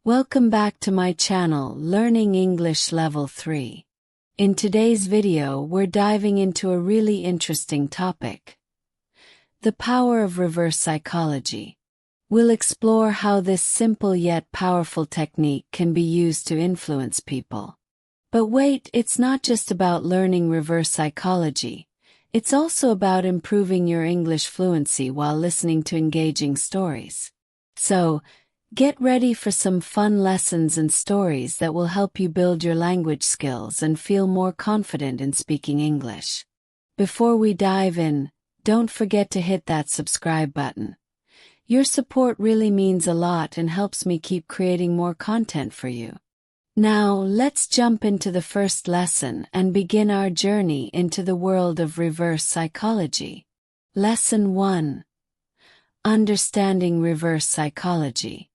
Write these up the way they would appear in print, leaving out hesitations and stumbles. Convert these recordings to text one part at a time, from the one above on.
Welcome back to my channel, Learning English Level 3. In today's video, we're diving into a really interesting topic: the power of reverse psychology. We'll explore how this simple yet powerful technique can be used to influence people. But wait, it's not just about learning reverse psychology. It's also about improving your English fluency while listening to engaging stories. So, get ready for some fun lessons and stories that will help you build your language skills and feel more confident in speaking English. Before we dive in, don't forget to hit that subscribe button. Your support really means a lot and helps me keep creating more content for you. Now, let's jump into the first lesson and begin our journey into the world of reverse psychology. Lesson 1. Understanding reverse psychology.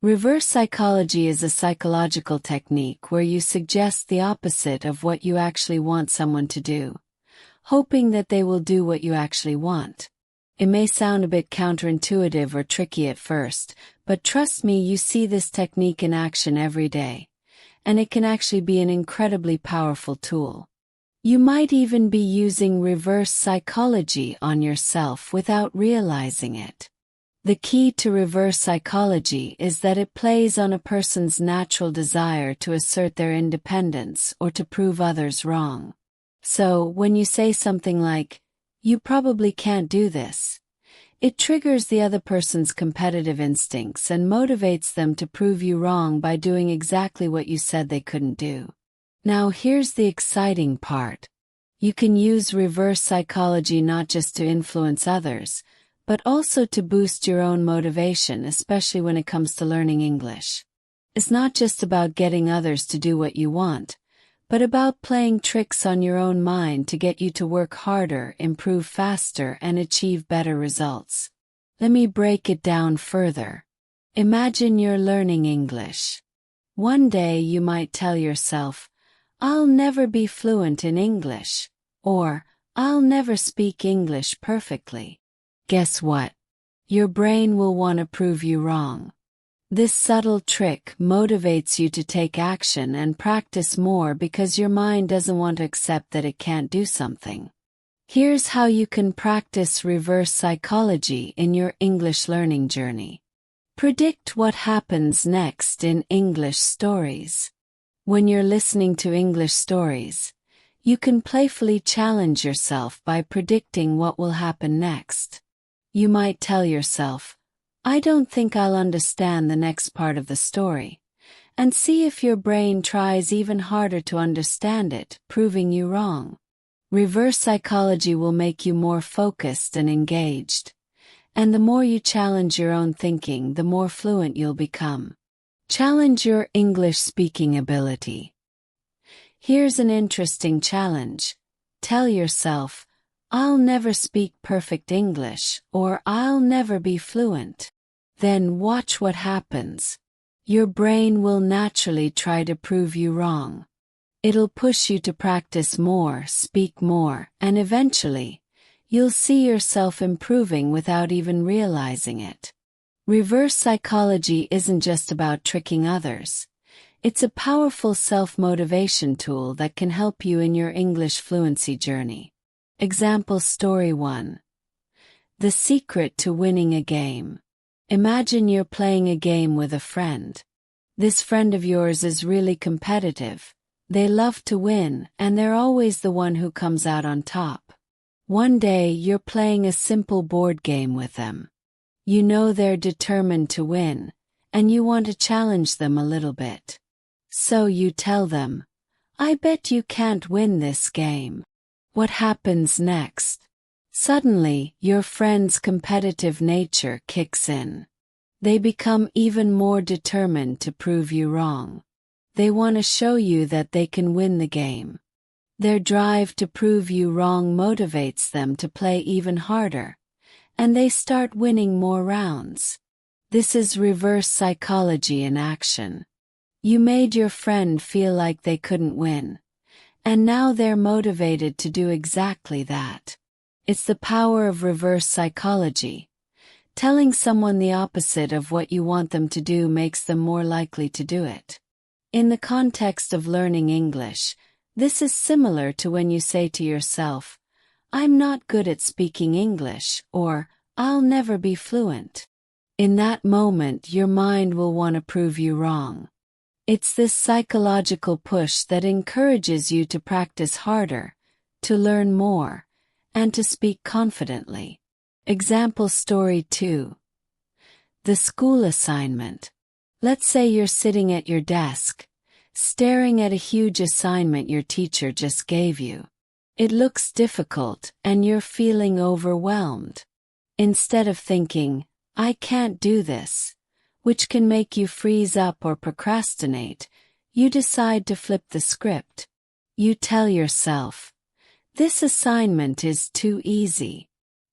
Reverse psychology is a psychological technique where you suggest the opposite of what you actually want someone to do, hoping that they will do what you actually want. It may sound a bit counterintuitive or tricky at first, but trust me, you see this technique in action every day, and it can actually be an incredibly powerful tool. You might even be using reverse psychology on yourself without realizing it. The key to reverse psychology is that it plays on a person's natural desire to assert their independence or to prove others wrong. So, when you say something like, "You probably can't do this," it triggers the other person's competitive instincts and motivates them to prove you wrong by doing exactly what you said they couldn't do. Now, here's the exciting part. You can use reverse psychology not just to influence others, but also to boost your own motivation, especially when it comes to learning English. It's not just about getting others to do what you want, but about playing tricks on your own mind to get you to work harder, improve faster, and achieve better results. Let me break it down further. Imagine you're learning English. One day you might tell yourself, "I'll never be fluent in English," or "I'll never speak English perfectly." Guess what? Your brain will want to prove you wrong. This subtle trick motivates you to take action and practice more because your mind doesn't want to accept that it can't do something. Here's how you can practice reverse psychology in your English learning journey. Predict what happens next in English stories. When you're listening to English stories, you can playfully challenge yourself by predicting what will happen next. You might tell yourself, "I don't think I'll understand the next part of the story," and see if your brain tries even harder to understand it, proving you wrong. Reverse psychology will make you more focused and engaged, and the more you challenge your own thinking, the more fluent you'll become. Challenge your English speaking ability. Here's an interesting challenge. Tell yourself, "I'll never speak perfect English," or "I'll never be fluent." Then watch what happens. Your brain will naturally try to prove you wrong. It'll push you to practice more, speak more, and eventually, you'll see yourself improving without even realizing it. Reverse psychology isn't just about tricking others. It's a powerful self-motivation tool that can help you in your English fluency journey. Example story 1. The secret to winning a game. Imagine you're playing a game with a friend. This friend of yours is really competitive. They love to win, and they're always the one who comes out on top. One day, you're playing a simple board game with them. You know they're determined to win, and you want to challenge them a little bit. So you tell them, "I bet you can't win this game." What happens next? Suddenly, your friend's competitive nature kicks in. They become even more determined to prove you wrong. They want to show you that they can win the game. Their drive to prove you wrong motivates them to play even harder, and they start winning more rounds. This is reverse psychology in action. You made your friend feel like they couldn't win, and now they're motivated to do exactly that. It's the power of reverse psychology. Telling someone the opposite of what you want them to do makes them more likely to do it. In the context of learning English, this is similar to when you say to yourself, "I'm not good at speaking English," or "I'll never be fluent." In that moment, your mind will want to prove you wrong. It's this psychological push that encourages you to practice harder, to learn more, and to speak confidently. Example story 2. The school assignment. Let's say you're sitting at your desk, staring at a huge assignment your teacher just gave you. It looks difficult, and you're feeling overwhelmed. Instead of thinking, "I can't do this," which can make you freeze up or procrastinate, you decide to flip the script. You tell yourself, "This assignment is too easy.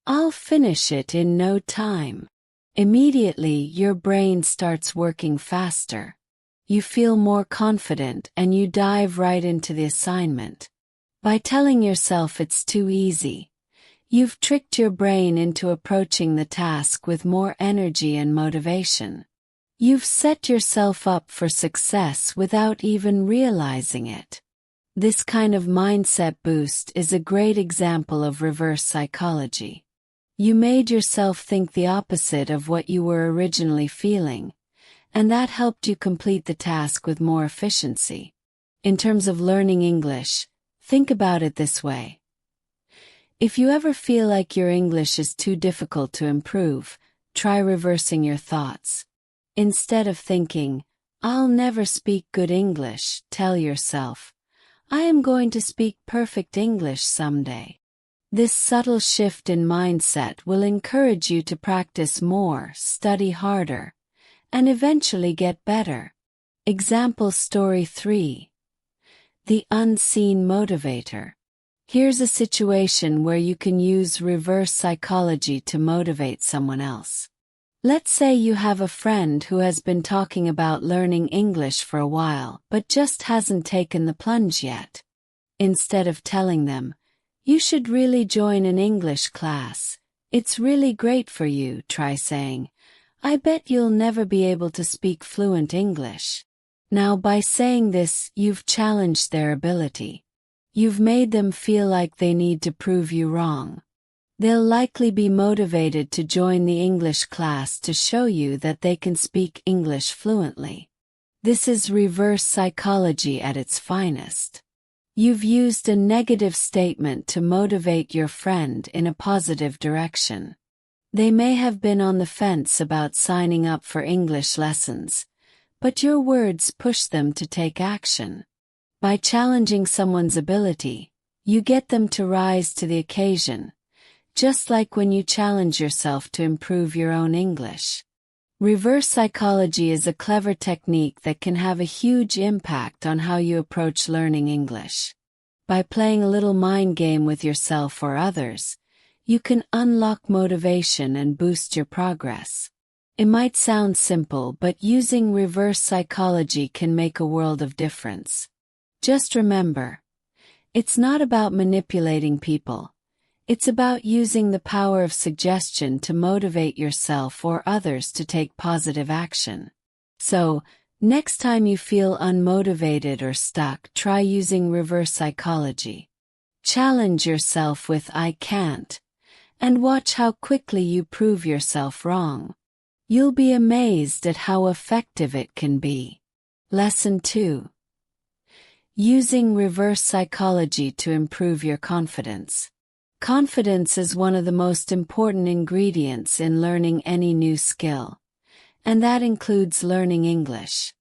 I'll finish it in no time." Immediately, your brain starts working faster. You feel more confident and you dive right into the assignment. By telling yourself it's too easy, you've tricked your brain into approaching the task with more energy and motivation. You've set yourself up for success without even realizing it. This kind of mindset boost is a great example of reverse psychology. You made yourself think the opposite of what you were originally feeling, and that helped you complete the task with more efficiency. In terms of learning English, think about it this way. If you ever feel like your English is too difficult to improve, try reversing your thoughts. Instead of thinking, "I'll never speak good English," tell yourself, "I am going to speak perfect English someday." This subtle shift in mindset will encourage you to practice more, study harder, and eventually get better. Example story 3. The unseen motivator. Here's a situation where you can use reverse psychology to motivate someone else. Let's say you have a friend who has been talking about learning English for a while but just hasn't taken the plunge yet. Instead of telling them, "You should really join an English class. It's really great for you," try saying, "I bet you'll never be able to speak fluent English." Now, by saying this, you've challenged their ability. You've made them feel like they need to prove you wrong. They'll likely be motivated to join the English class to show you that they can speak English fluently. This is reverse psychology at its finest. You've used a negative statement to motivate your friend in a positive direction. They may have been on the fence about signing up for English lessons, but your words push them to take action. By challenging someone's ability, you get them to rise to the occasion, just like when you challenge yourself to improve your own English. Reverse psychology is a clever technique that can have a huge impact on how you approach learning English. By playing a little mind game with yourself or others, you can unlock motivation and boost your progress. It might sound simple, but using reverse psychology can make a world of difference. Just remember, it's not about manipulating people. It's about using the power of suggestion to motivate yourself or others to take positive action. So, next time you feel unmotivated or stuck, try using reverse psychology. Challenge yourself with "I can't," and watch how quickly you prove yourself wrong. You'll be amazed at how effective it can be. Lesson 2. Using reverse psychology to improve your confidence. Confidence is one of the most important ingredients in learning any new skill, and that includes learning English.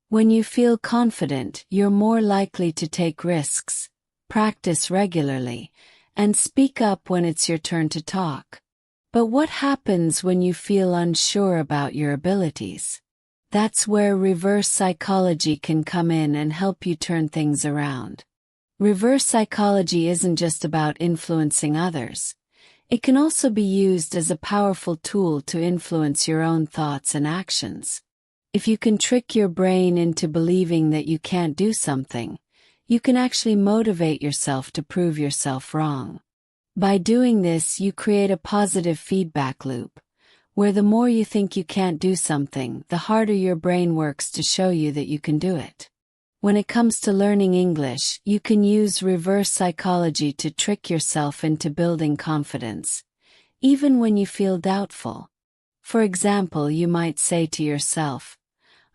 When you feel confident, you're more likely to take risks, practice regularly, and speak up when it's your turn to talk. But what happens when you feel unsure about your abilities? That's where reverse psychology can come in and help you turn things around. Reverse psychology isn't just about influencing others. It can also be used as a powerful tool to influence your own thoughts and actions. If you can trick your brain into believing that you can't do something, you can actually motivate yourself to prove yourself wrong. By doing this, you create a positive feedback loop, where the more you think you can't do something, the harder your brain works to show you that you can do it. When it comes to learning English, you can use reverse psychology to trick yourself into building confidence, even when you feel doubtful. For example, you might say to yourself,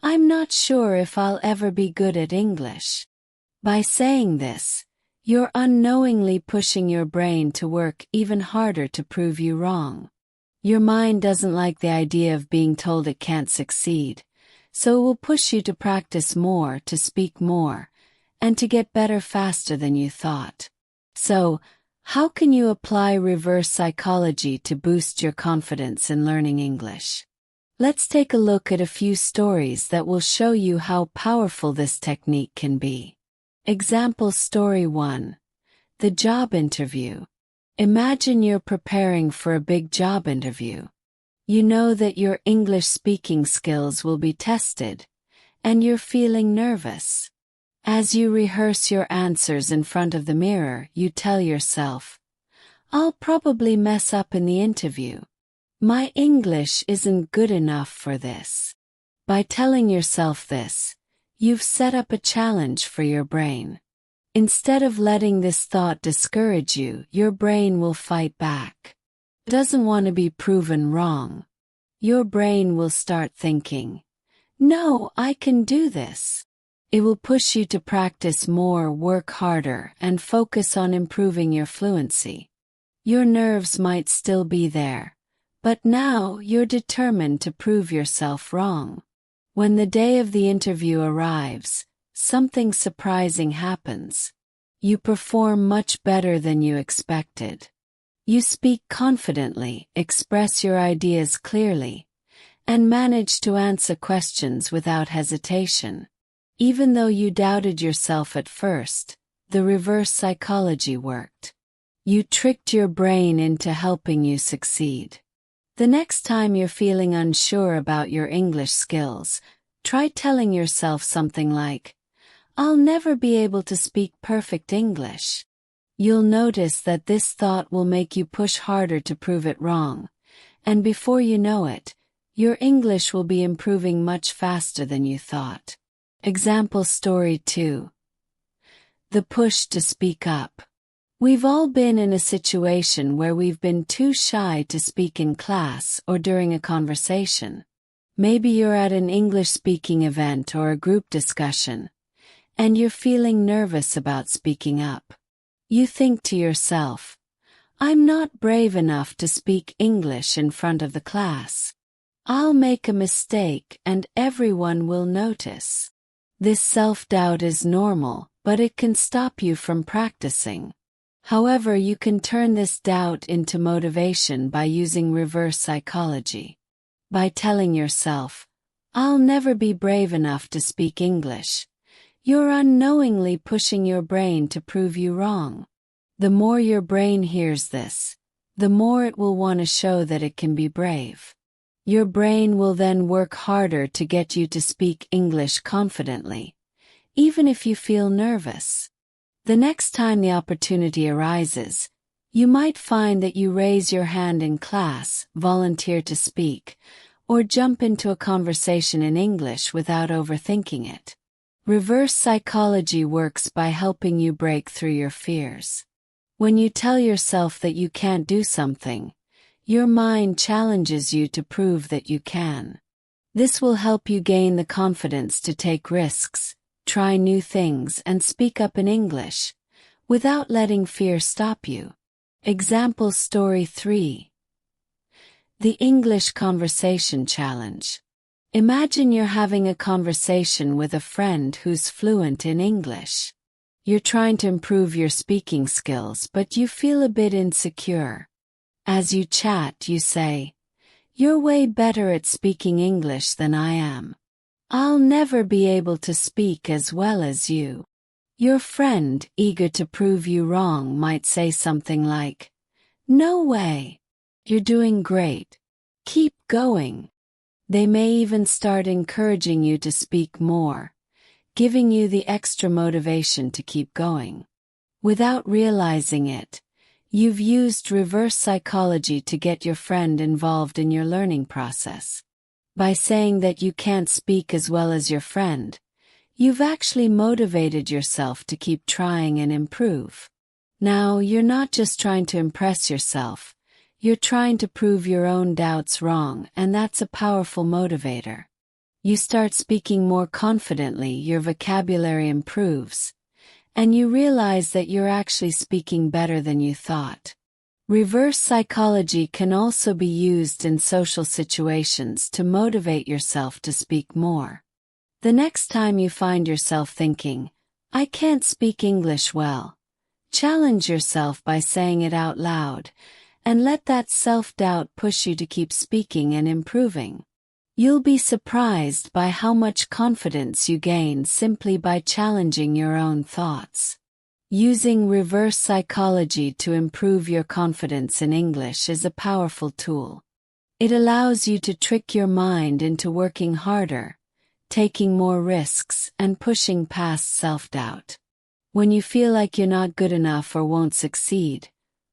"I'm not sure if I'll ever be good at English." By saying this, you're unknowingly pushing your brain to work even harder to prove you wrong. Your mind doesn't like the idea of being told it can't succeed, so it will push you to practice more, to speak more, and to get better faster than you thought. So, how can you apply reverse psychology to boost your confidence in learning English? Let's take a look at a few stories that will show you how powerful this technique can be. Example story 1. The job interview. Imagine you're preparing for a big job interview. You know that your English speaking skills will be tested, and you're feeling nervous. As you rehearse your answers in front of the mirror, you tell yourself, "I'll probably mess up in the interview. My English isn't good enough for this." By telling yourself this, you've set up a challenge for your brain. Instead of letting this thought discourage you, your brain will fight back. It doesn't want to be proven wrong. Your brain will start thinking, "No, I can do this." It will push you to practice more, work harder, and focus on improving your fluency. Your nerves might still be there, but now you're determined to prove yourself wrong. When the day of the interview arrives, something surprising happens. You perform much better than you expected. You speak confidently, express your ideas clearly, and manage to answer questions without hesitation. Even though you doubted yourself at first, the reverse psychology worked. You tricked your brain into helping you succeed. The next time you're feeling unsure about your English skills, try telling yourself something like, "I'll never be able to speak perfect English." You'll notice that this thought will make you push harder to prove it wrong, and before you know it, your English will be improving much faster than you thought. Example story 2. The push to speak up. We've all been in a situation where we've been too shy to speak in class or during a conversation. Maybe you're at an English-speaking event or a group discussion, and you're feeling nervous about speaking up. You think to yourself, "I'm not brave enough to speak English in front of the class. I'll make a mistake and everyone will notice." This self-doubt is normal, but it can stop you from practicing. However, you can turn this doubt into motivation by using reverse psychology. By telling yourself, "I'll never be brave enough to speak English," you're unknowingly pushing your brain to prove you wrong. The more your brain hears this, the more it will want to show that it can be brave. Your brain will then work harder to get you to speak English confidently, even if you feel nervous. The next time the opportunity arises, you might find that you raise your hand in class, volunteer to speak, or jump into a conversation in English without overthinking it. Reverse psychology works by helping you break through your fears. When you tell yourself that you can't do something, your mind challenges you to prove that you can. This will help you gain the confidence to take risks, try new things, and speak up in English, without letting fear stop you. Example story 3. The English Conversation Challenge. Imagine you're having a conversation with a friend who's fluent in English. You're trying to improve your speaking skills, but you feel a bit insecure. As you chat, you say, "You're way better at speaking English than I am. I'll never be able to speak as well as you." Your friend, eager to prove you wrong, might say something like, "No way. You're doing great. Keep going." They may even start encouraging you to speak more, giving you the extra motivation to keep going. Without realizing it, You've used reverse psychology to get your friend involved in your learning process. By saying that you can't speak as well as your friend, you've actually motivated yourself to keep trying and improve. Now, you're not just trying to impress yourself, you're trying to prove your own doubts wrong, and that's a powerful motivator. You start speaking more confidently, your vocabulary improves, and you realize that you're actually speaking better than you thought. Reverse psychology can also be used in social situations to motivate yourself to speak more. The next time you find yourself thinking, "I can't speak English well," challenge yourself by saying it out loud, and let that self-doubt push you to keep speaking and improving. You'll be surprised by how much confidence you gain simply by challenging your own thoughts. Using reverse psychology to improve your confidence in English is a powerful tool. It allows you to trick your mind into working harder, taking more risks, and pushing past self-doubt. When you feel like you're not good enough or won't succeed,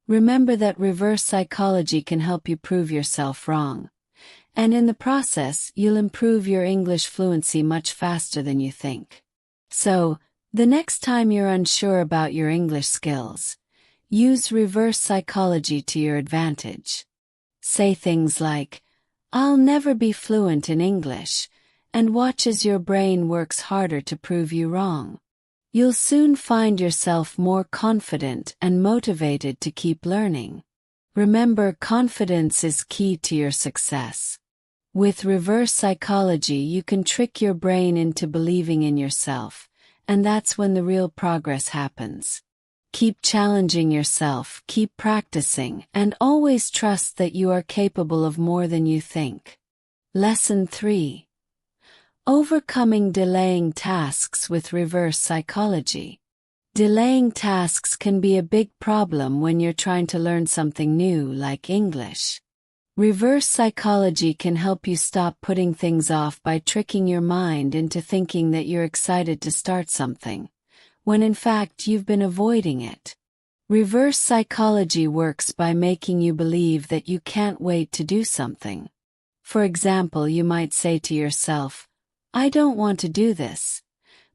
remember that reverse psychology can help you prove yourself wrong. And in the process, you'll improve your English fluency much faster than you think. So, the next time you're unsure about your English skills, use reverse psychology to your advantage. Say things like, "I'll never be fluent in English," and watch as your brain works harder to prove you wrong. You'll soon find yourself more confident and motivated to keep learning. Remember, confidence is key to your success. With reverse psychology, you can trick your brain into believing in yourself, and that's when the real progress happens. Keep challenging yourself, keep practicing, and always trust that you are capable of more than you think. Lesson 3. Overcoming delaying tasks with reverse psychology. Delaying tasks can be a big problem when you're trying to learn something new like English. Reverse psychology can help you stop putting things off by tricking your mind into thinking that you're excited to start something, when in fact you've been avoiding it. Reverse psychology works by making you believe that you can't wait to do something. For example, you might say to yourself, "I don't want to do this."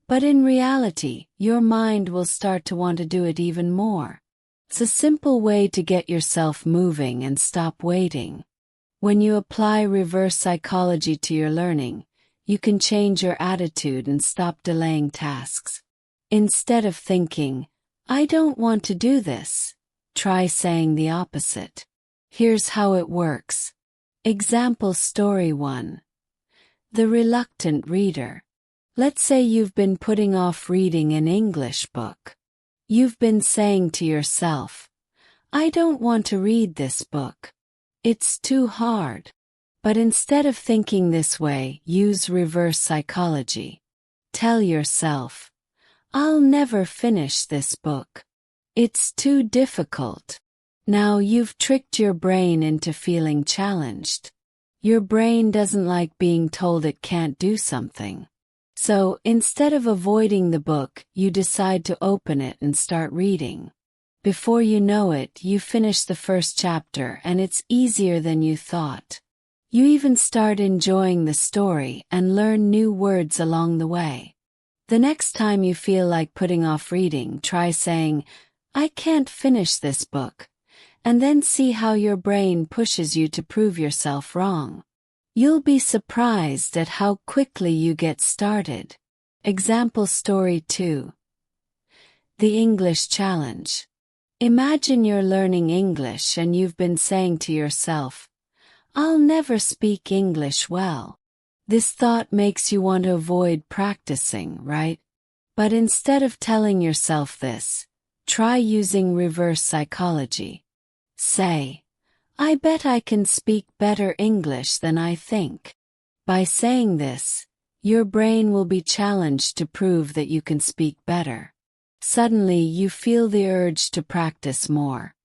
But in reality, your mind will start to want to do it even more. It's a simple way to get yourself moving and stop waiting. When you apply reverse psychology to your learning, you can change your attitude and stop delaying tasks. Instead of thinking, "I don't want to do this," try saying the opposite. Here's how it works. Example story 1. The reluctant reader. Let's say you've been putting off reading an English book. You've been saying to yourself, "I don't want to read this book. It's too hard." But instead of thinking this way, use reverse psychology. Tell yourself, "I'll never finish this book. It's too difficult." Now you've tricked your brain into feeling challenged. Your brain doesn't like being told it can't do something. So, instead of avoiding the book, you decide to open it and start reading. Before you know it, you finish the first chapter and it's easier than you thought. You even start enjoying the story and learn new words along the way. The next time you feel like putting off reading, try saying, "I can't finish this book," and then see how your brain pushes you to prove yourself wrong. You'll be surprised at how quickly you get started. Example story 2. The English challenge. Imagine you're learning English and you've been saying to yourself, "I'll never speak English well." This thought makes you want to avoid practicing, right? But instead of telling yourself this, try using reverse psychology. Say, "I bet I can speak better English than I think." By saying this, your brain will be challenged to prove that you can speak better. Suddenly you feel the urge to practice more.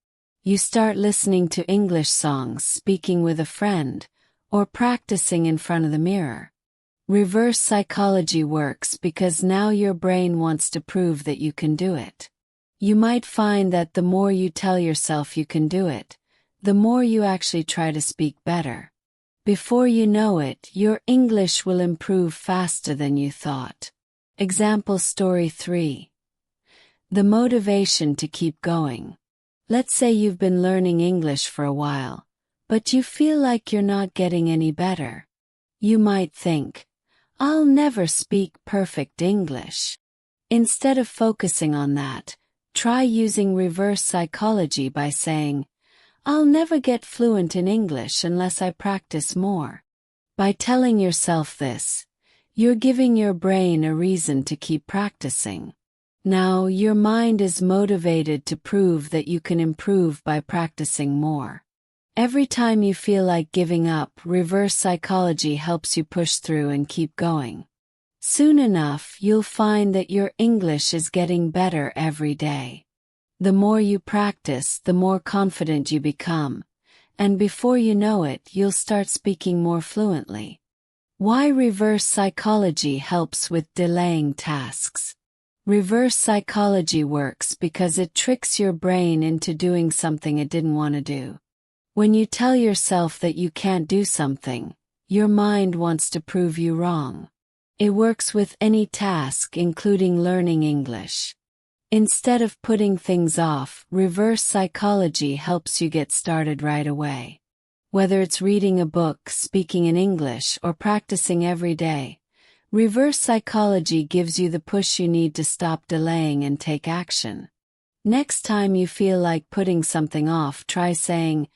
You start listening to English songs, speaking with a friend, or practicing in front of the mirror. Reverse psychology works because now your brain wants to prove that you can do it. You might find that the more you tell yourself you can do it, the more you actually try to speak better. Before you know it, your English will improve faster than you thought. Example story 3. The motivation to keep going. Let's say you've been learning English for a while, but you feel like you're not getting any better. You might think, I'll never speak perfect English. Instead of focusing on that, try using reverse psychology by saying, I'll never get fluent in English unless I practice more. By telling yourself this, you're giving your brain a reason to keep practicing. Now your mind is motivated to prove that you can improve by practicing more. Every time you feel like giving up, reverse psychology helps you push through and keep going. Soon enough, you'll find that your English is getting better every day. The more you practice, the more confident you become, and before you know it, you'll start speaking more fluently. Why reverse psychology helps with delaying tasks. Reverse psychology works because it tricks your brain into doing something it didn't want to do. When you tell yourself that you can't do something, your mind wants to prove you wrong. It works with any task, including learning English. Instead of putting things off, reverse psychology helps you get started right away. Whether it's reading a book, speaking in English, or practicing every day, reverse psychology gives you the push you need to stop delaying and take action. Next time you feel like putting something off, try saying,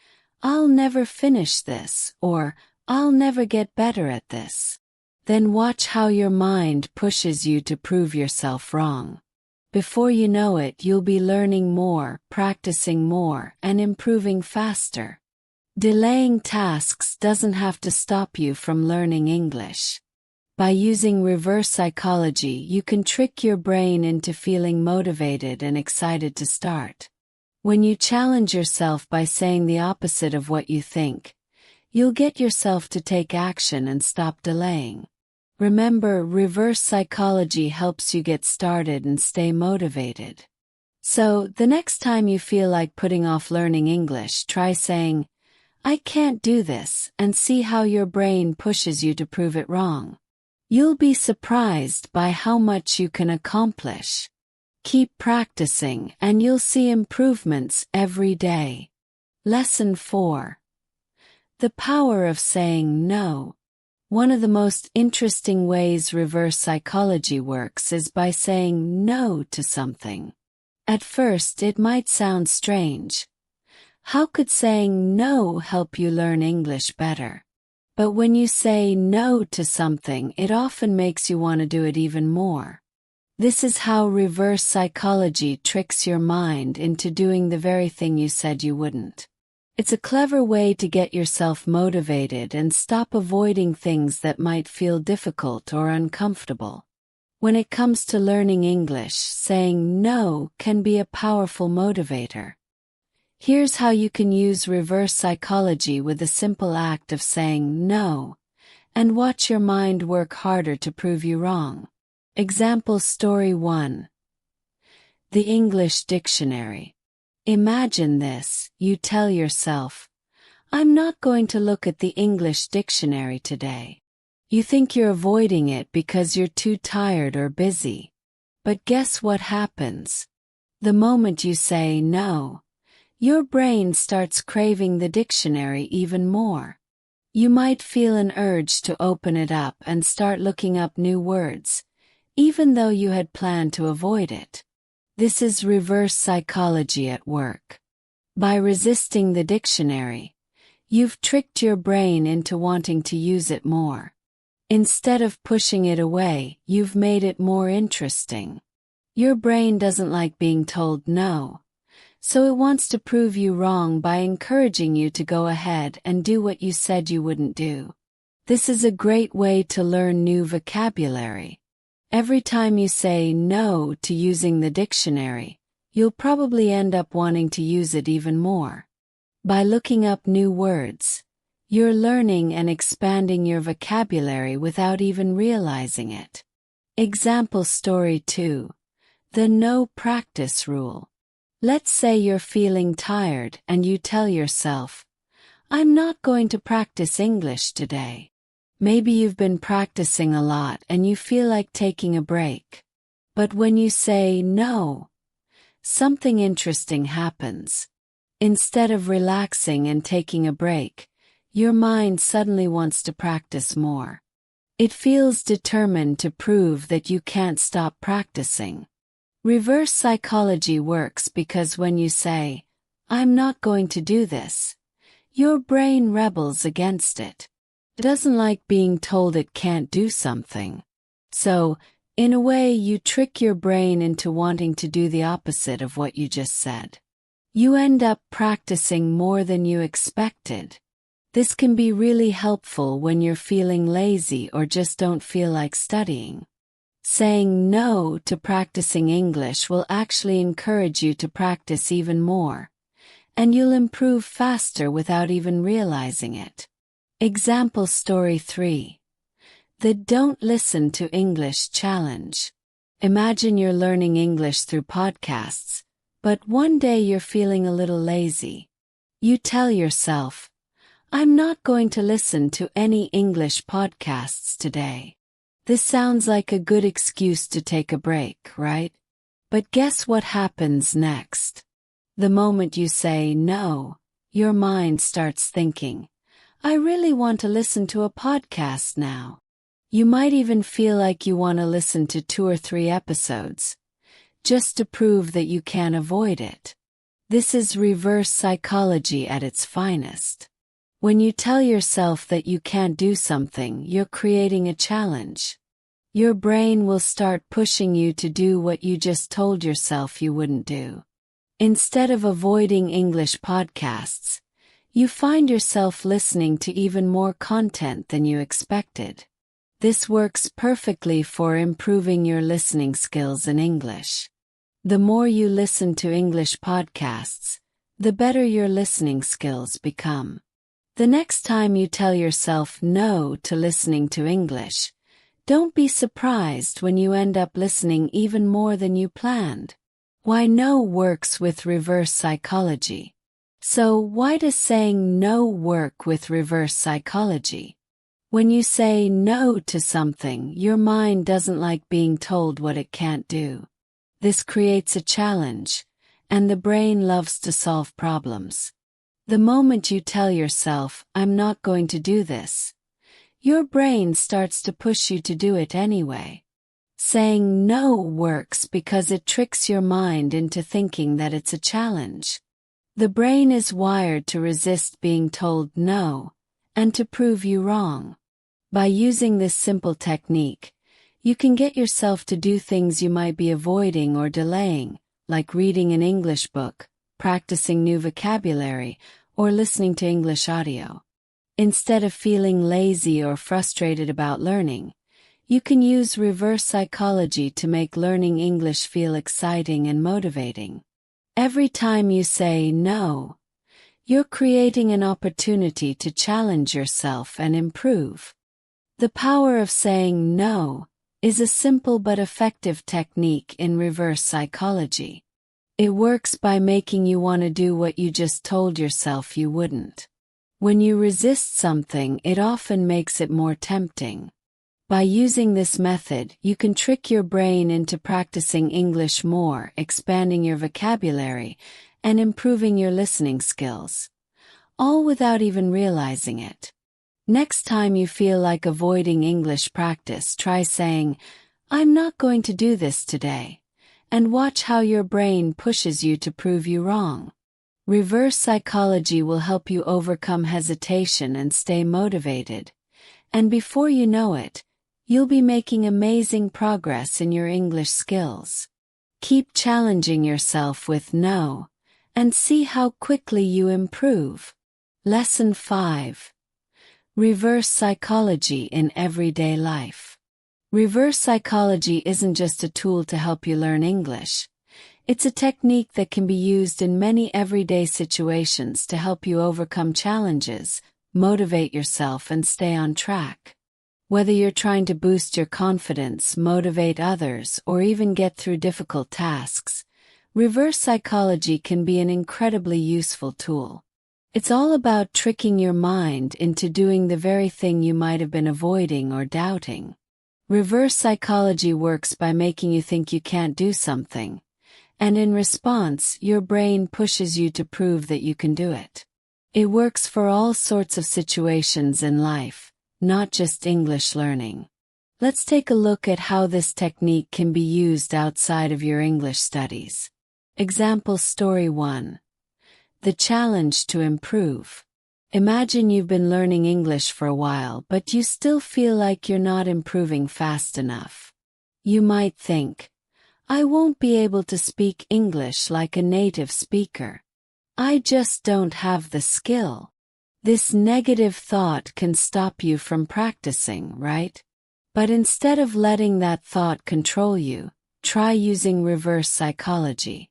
I'll never finish this, or I'll never get better at this. Then watch how your mind pushes you to prove yourself wrong. Before you know it, you'll be learning more, practicing more, and improving faster. Delaying tasks doesn't have to stop you from learning English. By using reverse psychology, you can trick your brain into feeling motivated and excited to start. When you challenge yourself by saying the opposite of what you think, you'll get yourself to take action and stop delaying. Remember, reverse psychology helps you get started and stay motivated. So, the next time you feel like putting off learning English, try saying, I can't do this, and see how your brain pushes you to prove it wrong. You'll be surprised by how much you can accomplish. Keep practicing, and you'll see improvements every day. Lesson 4. The power of saying no. One of the most interesting ways reverse psychology works is by saying no to something. At first, it might sound strange. How could saying no help you learn English better? But when you say no to something, it often makes you want to do it even more. This is how reverse psychology tricks your mind into doing the very thing you said you wouldn't. It's a clever way to get yourself motivated and stop avoiding things that might feel difficult or uncomfortable. When it comes to learning English, saying no can be a powerful motivator. Here's how you can use reverse psychology with the simple act of saying no, and watch your mind work harder to prove you wrong. Example story 1. The English Dictionary. Imagine this, you tell yourself, I'm not going to look at the English dictionary today. You think you're avoiding it because you're too tired or busy. But guess what happens? The moment you say no, your brain starts craving the dictionary even more. You might feel an urge to open it up and start looking up new words, even though you had planned to avoid it. This is reverse psychology at work. By resisting the dictionary, you've tricked your brain into wanting to use it more. Instead of pushing it away, you've made it more interesting. Your brain doesn't like being told no, so it wants to prove you wrong by encouraging you to go ahead and do what you said you wouldn't do. This is a great way to learn new vocabulary. Every time you say no to using the dictionary, you'll probably end up wanting to use it even more. By looking up new words, you're learning and expanding your vocabulary without even realizing it. Example story 2. The no practice rule. Let's say you're feeling tired and you tell yourself, I'm not going to practice English today. Maybe you've been practicing a lot and you feel like taking a break. But when you say no, something interesting happens. Instead of relaxing and taking a break, your mind suddenly wants to practice more. It feels determined to prove that you can't stop practicing. Reverse psychology works because when you say, I'm not going to do this, your brain rebels against it. It doesn't like being told it can't do something. So, in a way, you trick your brain into wanting to do the opposite of what you just said. You end up practicing more than you expected. This can be really helpful when you're feeling lazy or just don't feel like studying. Saying no to practicing English will actually encourage you to practice even more, and you'll improve faster without even realizing it. Example story 3. The Don't Listen to English Challenge. Imagine you're learning English through podcasts, but one day you're feeling a little lazy. You tell yourself, I'm not going to listen to any English podcasts today. This sounds like a good excuse to take a break, right? But guess what happens next? The moment you say no, your mind starts thinking, I really want to listen to a podcast now. You might even feel like you want to listen to 2 or 3 episodes, just to prove that you can't avoid it. This is reverse psychology at its finest. When you tell yourself that you can't do something, you're creating a challenge. Your brain will start pushing you to do what you just told yourself you wouldn't do. Instead of avoiding English podcasts, you find yourself listening to even more content than you expected. This works perfectly for improving your listening skills in English. The more you listen to English podcasts, the better your listening skills become. The next time you tell yourself no to listening to English, don't be surprised when you end up listening even more than you planned. Why no works with reverse psychology. So why does saying no work with reverse psychology? When you say no to something, your mind doesn't like being told what it can't do. This creates a challenge, and the brain loves to solve problems. The moment you tell yourself, I'm not going to do this, your brain starts to push you to do it anyway. Saying no works because it tricks your mind into thinking that it's a challenge. The brain is wired to resist being told no, and to prove you wrong. By using this simple technique, you can get yourself to do things you might be avoiding or delaying, like reading an English book, practicing new vocabulary, or listening to English audio. Instead of feeling lazy or frustrated about learning, you can use reverse psychology to make learning English feel exciting and motivating. Every time you say no, you're creating an opportunity to challenge yourself and improve. The power of saying no is a simple but effective technique in reverse psychology. It works by making you want to do what you just told yourself you wouldn't. When you resist something, it often makes it more tempting. By using this method, you can trick your brain into practicing English more, expanding your vocabulary, and improving your listening skills, all without even realizing it. Next time you feel like avoiding English practice, try saying, I'm not going to do this today, and watch how your brain pushes you to prove you wrong. Reverse psychology will help you overcome hesitation and stay motivated, and before you know it, you'll be making amazing progress in your English skills. Keep challenging yourself with no, and see how quickly you improve. Lesson 5. Reverse psychology in everyday life. Reverse psychology isn't just a tool to help you learn English. It's a technique that can be used in many everyday situations to help you overcome challenges, motivate yourself, and stay on track. Whether you're trying to boost your confidence, motivate others, or even get through difficult tasks, Reverse psychology can be an incredibly useful tool. It's all about tricking your mind into doing the very thing you might have been avoiding or doubting. Reverse psychology works by making you think you can't do something, and in response, your brain pushes you to prove that you can do it. It works for all sorts of situations in life, not just English learning. Let's take a look at how this technique can be used outside of your English studies. Example story 1. The challenge to improve. Imagine you've been learning English for a while, but you still feel like you're not improving fast enough. You might think, I won't be able to speak English like a native speaker. I just don't have the skill. This negative thought can stop you from practicing, right? But instead of letting that thought control you, try using reverse psychology.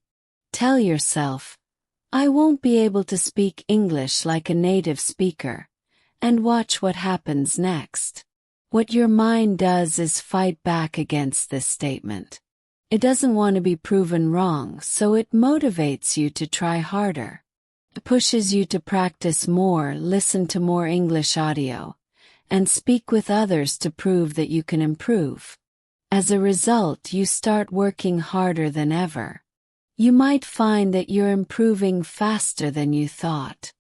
Tell yourself, I won't be able to speak English like a native speaker, and watch what happens next. What your mind does is fight back against this statement. It doesn't want to be proven wrong, so it motivates you to try harder. It pushes you to practice more, listen to more English audio, and speak with others to prove that you can improve. As a result, you start working harder than ever. You might find that you're improving faster than you thought.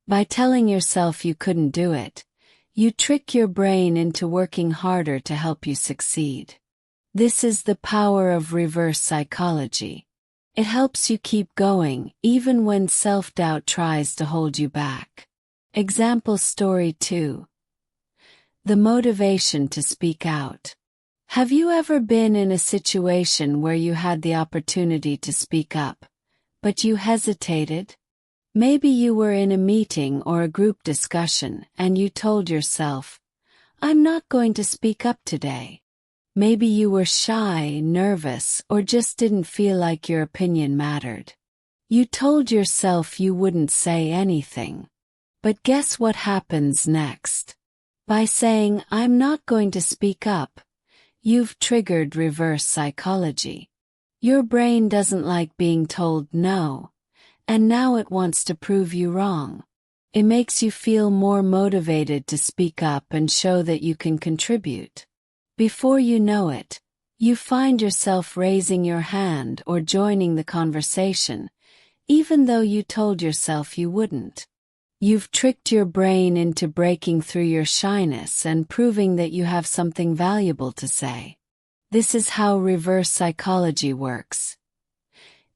By telling yourself you couldn't do it, you trick your brain into working harder to help you succeed. This is the power of reverse psychology. It helps you keep going, even when self-doubt tries to hold you back. Example story 2. The motivation to speak out. Have you ever been in a situation where you had the opportunity to speak up, but you hesitated? Maybe you were in a meeting or a group discussion and you told yourself, I'm not going to speak up today. Maybe you were shy, nervous, or just didn't feel like your opinion mattered. You told yourself you wouldn't say anything. But guess what happens next? By saying, I'm not going to speak up, you've triggered reverse psychology. Your brain doesn't like being told no, and now it wants to prove you wrong. It makes you feel more motivated to speak up and show that you can contribute. Before you know it, you find yourself raising your hand or joining the conversation, even though you told yourself you wouldn't. You've tricked your brain into breaking through your shyness and proving that you have something valuable to say. This is how reverse psychology works.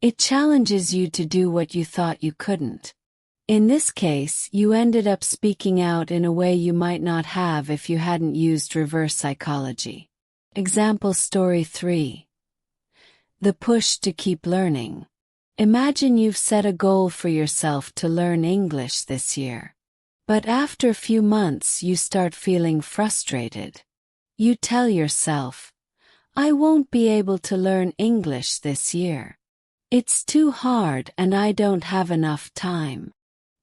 It challenges you to do what you thought you couldn't. In this case, you ended up speaking out in a way you might not have if you hadn't used reverse psychology. Example story 3. The push to keep learning. Imagine you've set a goal for yourself to learn English this year. But after a few months you start feeling frustrated. You tell yourself, I won't be able to learn English this year. It's too hard and I don't have enough time.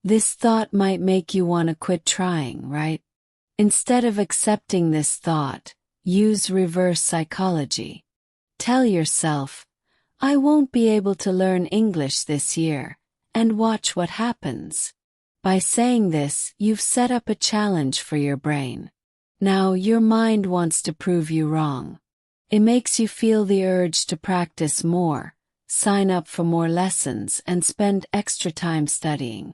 This thought might make you want to quit trying, right? Instead of accepting this thought, use reverse psychology. Tell yourself, I won't be able to learn English this year, and watch what happens. By saying this, you've set up a challenge for your brain. Now your mind wants to prove you wrong. It makes you feel the urge to practice more, sign up for more lessons, and spend extra time studying.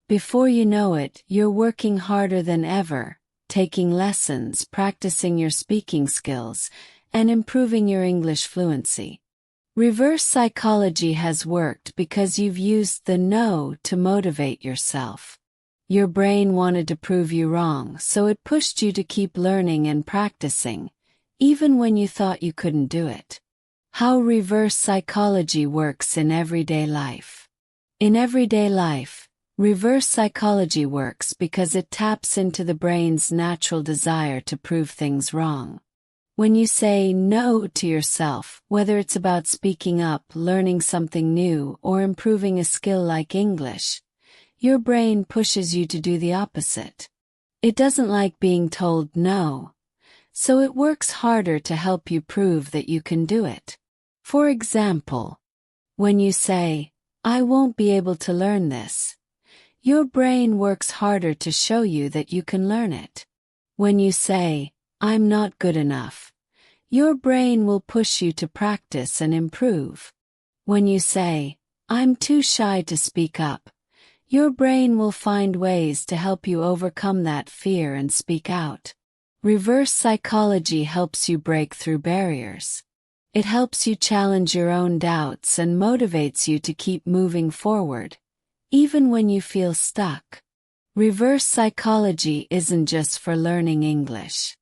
Before you know it, you're working harder than ever, taking lessons, practicing your speaking skills, and improving your English fluency. Reverse psychology has worked because you've used the no to motivate yourself. Your brain wanted to prove you wrong, so it pushed you to keep learning and practicing, even when you thought you couldn't do it. How reverse psychology works in everyday life. In everyday life, reverse psychology works because it taps into the brain's natural desire to prove things wrong. When you say no to yourself, whether it's about speaking up, learning something new, or improving a skill like English, your brain pushes you to do the opposite. It doesn't like being told no, so it works harder to help you prove that you can do it. For example, When you say, "I won't be able to learn this," your brain works harder to show you that you can learn it. When you say, "I'm not good enough," your brain will push you to practice and improve. When you say, "I'm too shy to speak up," your brain will find ways to help you overcome that fear and speak out. Reverse psychology helps you break through barriers. It helps you challenge your own doubts and motivates you to keep moving forward, even when you feel stuck. Reverse psychology isn't just for learning English.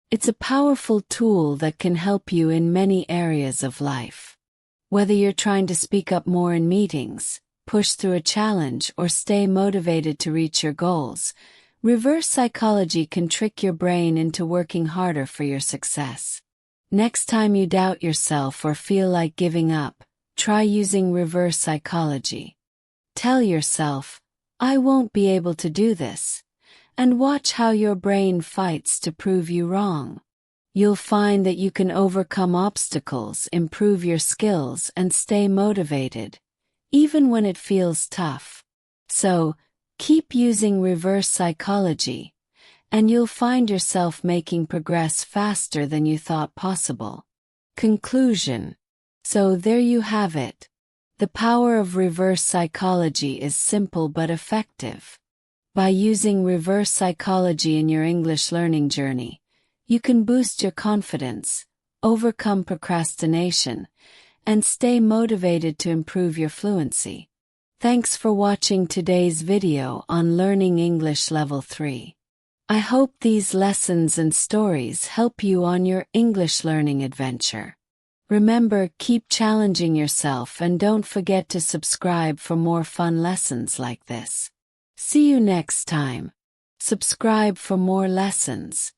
It's a powerful tool that can help you in many areas of life. Whether you're trying to speak up more in meetings, push through a challenge, or stay motivated to reach your goals, reverse psychology can trick your brain into working harder for your success. Next time you doubt yourself or feel like giving up, try using reverse psychology. Tell yourself, "I won't be able to do this," and watch how your brain fights to prove you wrong. You'll find that you can overcome obstacles, improve your skills, and stay motivated, even when it feels tough. So, keep using reverse psychology, and you'll find yourself making progress faster than you thought possible. Conclusion. So there you have it. The power of reverse psychology is simple but effective. By using reverse psychology in your English learning journey, you can boost your confidence, overcome procrastination, and stay motivated to improve your fluency. Thanks for watching today's video on Learning English Level 3. I hope these lessons and stories help you on your English learning adventure. Remember, keep challenging yourself and don't forget to subscribe for more fun lessons like this. See you next time. Subscribe for more lessons.